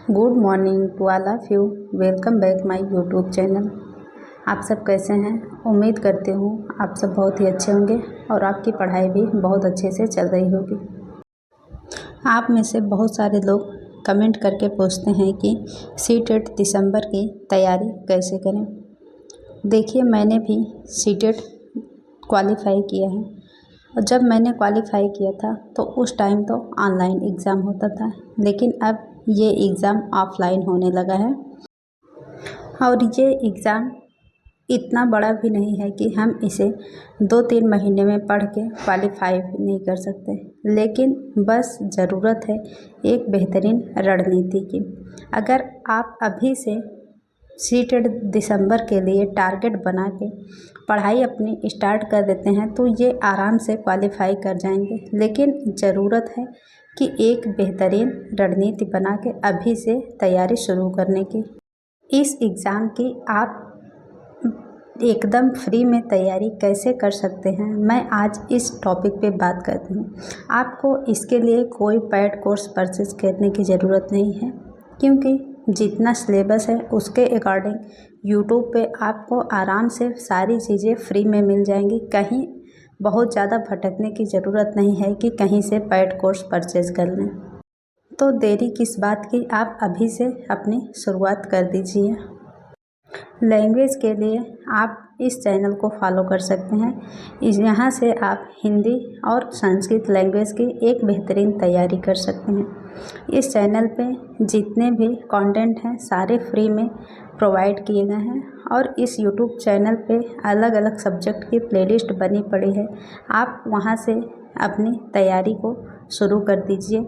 Good morning to all of you. Welcome back my YouTube channel. आप सब कैसे हैं? उम्मीद करती हूँ आप सब बहुत ही अच्छे होंगे और आपकी पढ़ाई भी बहुत अच्छे से चल रही होगी। आप में से बहुत सारे लोग कमेंट करके पूछते हैं कि सीटेट दिसंबर की तैयारी कैसे करें। देखिए, मैंने भी सीटेट क्वालिफाई किया है और जब मैंने क्वालिफाई किया था तो उस टाइम तो ऑनलाइन एग्ज़ाम होता था, लेकिन अब ये एग्ज़ाम ऑफलाइन होने लगा है। और ये एग्ज़ाम इतना बड़ा भी नहीं है कि हम इसे 2-3 महीने में पढ़ के क्वालिफाई नहीं कर सकते, लेकिन बस ज़रूरत है एक बेहतरीन रणनीति की। अगर आप अभी से सीटेट दिसंबर के लिए टारगेट बना के पढ़ाई अपनी स्टार्ट कर देते हैं तो ये आराम से क्वालिफाई कर जाएंगे, लेकिन ज़रूरत है कि एक बेहतरीन रणनीति बना के अभी से तैयारी शुरू करने की। इस एग्ज़ाम की आप एकदम फ्री में तैयारी कैसे कर सकते हैं, मैं आज इस टॉपिक पे बात करती हूँ। आपको इसके लिए कोई पेड कोर्स परचेज करने की ज़रूरत नहीं है, क्योंकि जितना सिलेबस है उसके अकॉर्डिंग यूट्यूब पे आपको आराम से सारी चीज़ें फ्री में मिल जाएंगी। कहीं बहुत ज़्यादा भटकने की ज़रूरत नहीं है कि कहीं से पेड कोर्स परचेज कर लें। तो देरी किस बात की, आप अभी से अपनी शुरुआत कर दीजिए। लैंग्वेज के लिए आप इस चैनल को फॉलो कर सकते हैं। यहाँ से आप हिंदी और संस्कृत लैंग्वेज की एक बेहतरीन तैयारी कर सकते हैं। इस चैनल पे जितने भी कंटेंट हैं सारे फ्री में प्रोवाइड किए गए हैं और इस यूट्यूब चैनल पे अलग अलग सब्जेक्ट की प्लेलिस्ट बनी पड़ी है। आप वहाँ से अपनी तैयारी को शुरू कर दीजिए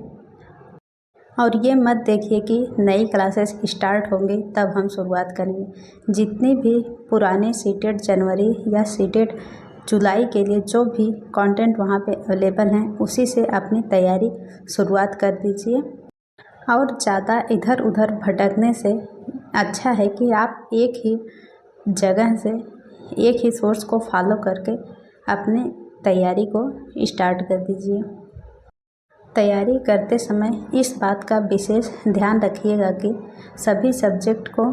और ये मत देखिए कि नई क्लासेस स्टार्ट होंगी तब हम शुरुआत करेंगे। जितनी भी पुराने सीटेट जनवरी या सीटेट जुलाई के लिए जो भी कंटेंट वहाँ पे अवेलेबल हैं उसी से अपनी तैयारी शुरुआत कर दीजिए। और ज़्यादा इधर उधर भटकने से अच्छा है कि आप एक ही जगह से एक ही सोर्स को फॉलो करके अपने तैयारी को स्टार्ट कर दीजिए। तैयारी करते समय इस बात का विशेष ध्यान रखिएगा कि सभी सब्जेक्ट को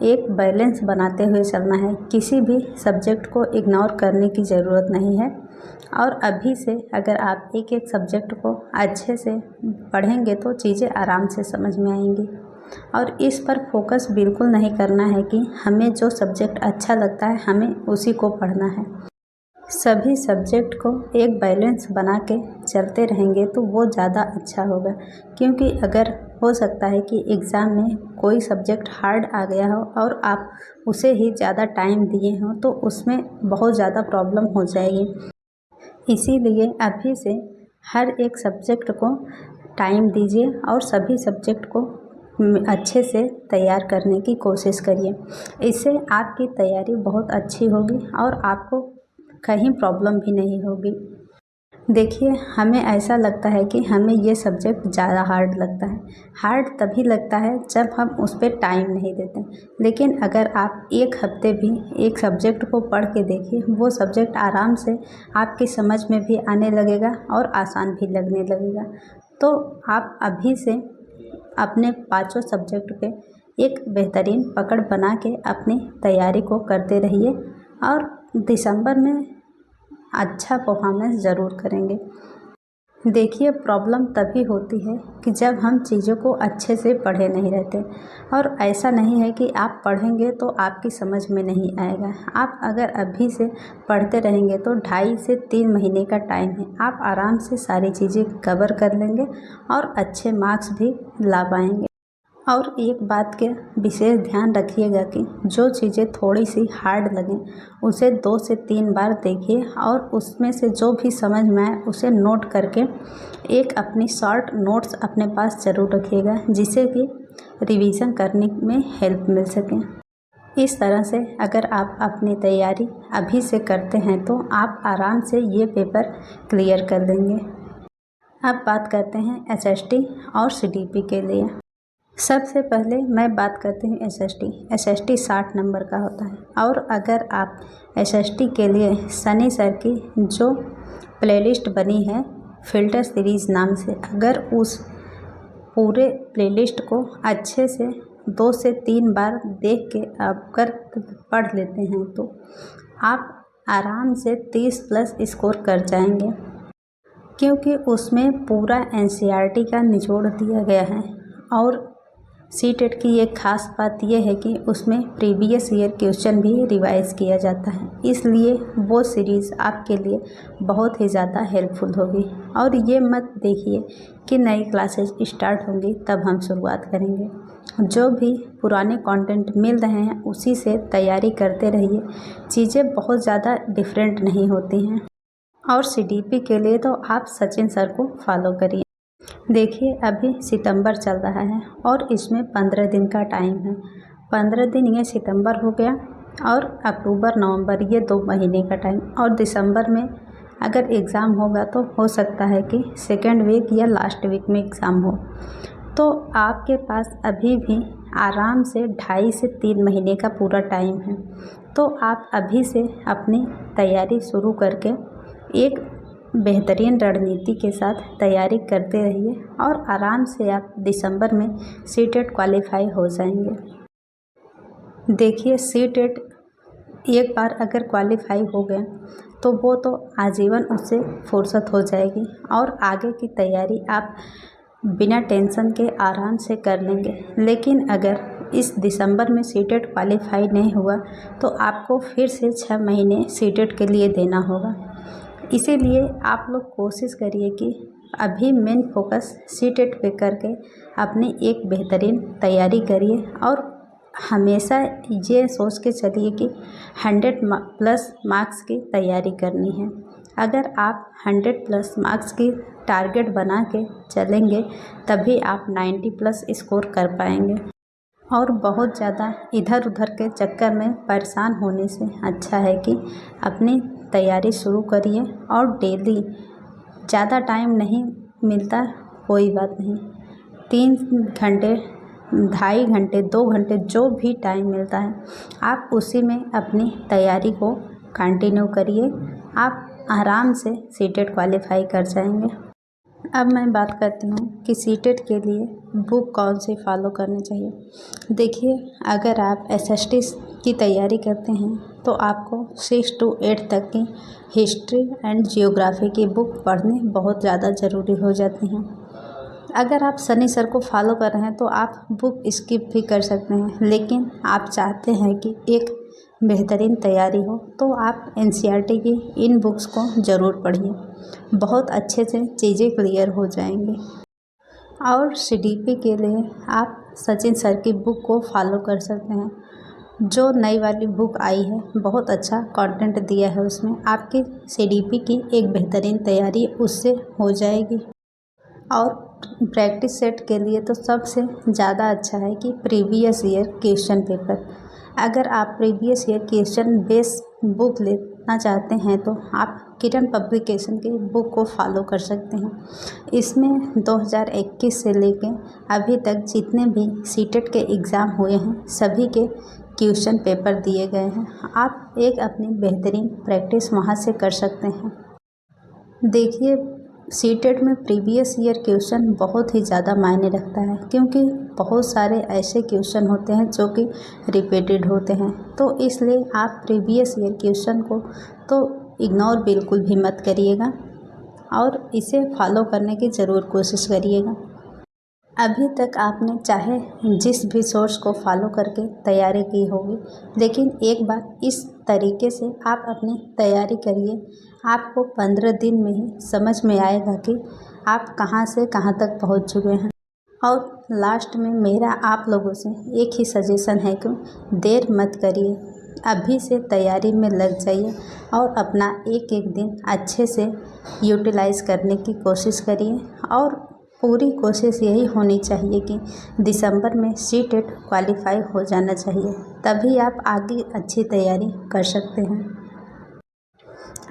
एक बैलेंस बनाते हुए चलना है। किसी भी सब्जेक्ट को इग्नोर करने की ज़रूरत नहीं है और अभी से अगर आप एक एक सब्जेक्ट को अच्छे से पढ़ेंगे तो चीज़ें आराम से समझ में आएंगी। और इस पर फोकस बिल्कुल नहीं करना है कि हमें जो सब्जेक्ट अच्छा लगता है हमें उसी को पढ़ना है। सभी सब्जेक्ट को एक बैलेंस बना के चलते रहेंगे तो वो ज़्यादा अच्छा होगा, क्योंकि अगर हो सकता है कि एग्ज़ाम में कोई सब्जेक्ट हार्ड आ गया हो और आप उसे ही ज़्यादा टाइम दिए हों तो उसमें बहुत ज़्यादा प्रॉब्लम हो जाएगी। इसीलिए अभी से हर एक सब्जेक्ट को टाइम दीजिए और सभी सब्जेक्ट को अच्छे से तैयार करने की कोशिश करिए। इससे आपकी तैयारी बहुत अच्छी होगी और आपको कहीं प्रॉब्लम भी नहीं होगी। देखिए, हमें ऐसा लगता है कि हमें ये सब्जेक्ट ज़्यादा हार्ड लगता है। हार्ड तभी लगता है जब हम उस पर टाइम नहीं देते, लेकिन अगर आप एक हफ्ते भी एक सब्जेक्ट को पढ़ के देखिए, वो सब्जेक्ट आराम से आपकी समझ में भी आने लगेगा और आसान भी लगने लगेगा। तो आप अभी से अपने पाँचों सब्जेक्ट पे एक बेहतरीन पकड़ बना के अपनी तैयारी को करते रहिए और दिसंबर में अच्छा परफॉर्मेंस ज़रूर करेंगे। देखिए, प्रॉब्लम तभी होती है कि जब हम चीज़ों को अच्छे से पढ़े नहीं रहते, और ऐसा नहीं है कि आप पढ़ेंगे तो आपकी समझ में नहीं आएगा। आप अगर अभी से पढ़ते रहेंगे तो 2.5 से 3 महीने का टाइम है, आप आराम से सारी चीज़ें कवर कर लेंगे और अच्छे मार्क्स भी ला पाएंगे। और एक बात के विशेष ध्यान रखिएगा कि जो चीज़ें थोड़ी सी हार्ड लगें उसे 2 से 3 बार देखिए और उसमें से जो भी समझ में आए उसे नोट करके एक अपनी शॉर्ट नोट्स अपने पास ज़रूर रखिएगा, जिससे कि रिवीजन करने में हेल्प मिल सके। इस तरह से अगर आप अपनी तैयारी अभी से करते हैं तो आप आराम से ये पेपर क्लियर कर लेंगे। अब बात करते हैं SST और CDP के लिए। सबसे पहले मैं बात करती हूँ SST 60 नंबर का होता है। और अगर आप SST के लिए सनी सर की जो प्लेलिस्ट बनी है फिल्टर सीरीज़ नाम से, अगर उस पूरे प्लेलिस्ट को अच्छे से 2 से 3 बार देख के आप कर पढ़ लेते हैं तो आप आराम से 30 प्लस स्कोर कर जाएंगे, क्योंकि उसमें पूरा एनसीईआरटी का निचोड़ दिया गया है। और सीटेट की एक ख़ास बात यह है कि उसमें प्रीवियस ईयर क्वेश्चन भी रिवाइज़ किया जाता है, इसलिए वो सीरीज़ आपके लिए बहुत ही ज़्यादा हेल्पफुल होगी। और ये मत देखिए कि नई क्लासेस स्टार्ट होंगी तब हम शुरुआत करेंगे, जो भी पुराने कंटेंट मिल रहे हैं उसी से तैयारी करते रहिए। चीज़ें बहुत ज़्यादा डिफरेंट नहीं होती हैं। और सीडीपी के लिए तो आप सचिन सर को फॉलो करिए। देखिए अभी सितंबर चल रहा है और इसमें 15 दिन का टाइम है। 15 दिन ये सितंबर हो गया और अक्टूबर नवंबर ये 2 महीने का टाइम। और दिसंबर में अगर एग्ज़ाम होगा तो हो सकता है कि सेकेंड वीक या लास्ट वीक में एग्ज़ाम हो। तो आपके पास अभी भी आराम से 2.5 से 3 महीने का पूरा टाइम है। तो आप अभी से अपनी तैयारी शुरू करके एक बेहतरीन रणनीति के साथ तैयारी करते रहिए और आराम से आप दिसंबर में सीटेट क्वालिफाई हो जाएंगे। देखिए सीटेट एक बार अगर क्वालिफाई हो गए तो वो तो आजीवन उससे फुर्सत हो जाएगी और आगे की तैयारी आप बिना टेंशन के आराम से कर लेंगे। लेकिन अगर इस दिसंबर में सीटेट क्वालिफाई नहीं हुआ तो आपको फिर से 6 महीने सीटेट के लिए देना होगा। इसीलिए आप लोग कोशिश करिए कि अभी मेन फोकस सीटेट पे करके अपनी एक बेहतरीन तैयारी करिए और हमेशा ये सोच के चलिए कि 100 प्लस मार्क्स की तैयारी करनी है। अगर आप 100 प्लस मार्क्स की टारगेट बना के चलेंगे तभी आप 90 प्लस स्कोर कर पाएंगे। और बहुत ज़्यादा इधर उधर के चक्कर में परेशान होने से अच्छा है कि अपनी तैयारी शुरू करिए। और डेली ज़्यादा टाइम नहीं मिलता कोई बात नहीं, 3 घंटे 2.5 घंटे 2 घंटे जो भी टाइम मिलता है आप उसी में अपनी तैयारी को कंटिन्यू करिए। आप आराम से सीटेट क्वालिफाई कर जाएंगे। अब मैं बात करती हूँ कि सीटेट के लिए बुक कौन सी फॉलो करनी चाहिए। देखिए अगर आप एसएसटी की तैयारी करते हैं तो आपको 6 to 8 तक की हिस्ट्री एंड जियोग्राफी की बुक पढ़नी बहुत ज़्यादा ज़रूरी हो जाती हैं। अगर आप सनी सर को फॉलो कर रहे हैं तो आप बुक स्किप भी कर सकते हैं, लेकिन आप चाहते हैं कि एक बेहतरीन तैयारी हो तो आप एनसीईआरटी की इन बुक्स को ज़रूर पढ़िए। बहुत अच्छे से चीज़ें क्लियर हो जाएंगी। और सीडीपी के लिए आप सचिन सर की बुक को फॉलो कर सकते हैं। जो नई वाली बुक आई है बहुत अच्छा कंटेंट दिया है उसमें, आपकी सीडीपी की एक बेहतरीन तैयारी उससे हो जाएगी। और प्रैक्टिस सेट के लिए तो सबसे ज़्यादा अच्छा है कि प्रीवियस ईयर क्वेश्चन पेपर। अगर आप previous year question base book लेना चाहते हैं तो आप किरण पब्लिकेशन की बुक को फॉलो कर सकते हैं। इसमें 2021 से लेके अभी तक जितने भी सीटेट के एग्ज़ाम हुए हैं सभी के क्वेश्चन पेपर दिए गए हैं। आप एक अपनी बेहतरीन प्रैक्टिस वहाँ से कर सकते हैं। देखिए सीटेट में प्रीवियस ईयर क्वेश्चन बहुत ही ज़्यादा मायने रखता है, क्योंकि बहुत सारे ऐसे क्वेश्चन होते हैं जो कि रिपीटेड होते हैं। तो इसलिए आप प्रीवियस ईयर क्वेश्चन को तो इग्नोर बिल्कुल भी मत करिएगा और इसे फॉलो करने की ज़रूर कोशिश करिएगा। अभी तक आपने चाहे जिस भी सोर्स को फॉलो करके तैयारी की होगी, लेकिन एक बार इस तरीके से आप अपनी तैयारी करिए। आपको 15 दिन में ही समझ में आएगा कि आप कहां से कहां तक पहुंच चुके हैं। और लास्ट में मेरा आप लोगों से एक ही सजेशन है कि देर मत करिए, अभी से तैयारी में लग जाइए और अपना एक एक दिन अच्छे से यूटिलाइज़ करने की कोशिश करिए। और पूरी कोशिश यही होनी चाहिए कि दिसंबर में सीटेट क्वालिफाई हो जाना चाहिए, तभी आप आगे अच्छी तैयारी कर सकते हैं।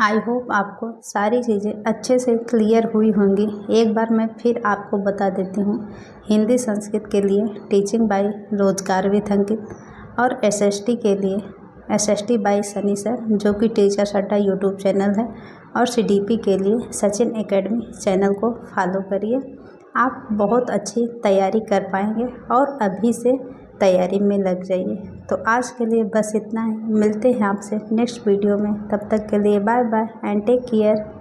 आई होप आपको सारी चीज़ें अच्छे से क्लियर हुई होंगी। एक बार मैं फिर आपको बता देती हूँ, हिंदी संस्कृत के लिए टीचिंग बाय रोजगार विद अंकित और एसएसटी के लिए एसएसटी बाय सनी सर जो कि टीचर्स अड्डा यूट्यूब चैनल है, और सीडीपी के लिए सचिन एकेडमी चैनल को फॉलो करिए। आप बहुत अच्छी तैयारी कर पाएंगे और अभी से तैयारी में लग जाइए। तो आज के लिए बस इतना ही, मिलते हैं आपसे नेक्स्ट वीडियो में। तब तक के लिए bye bye and take care.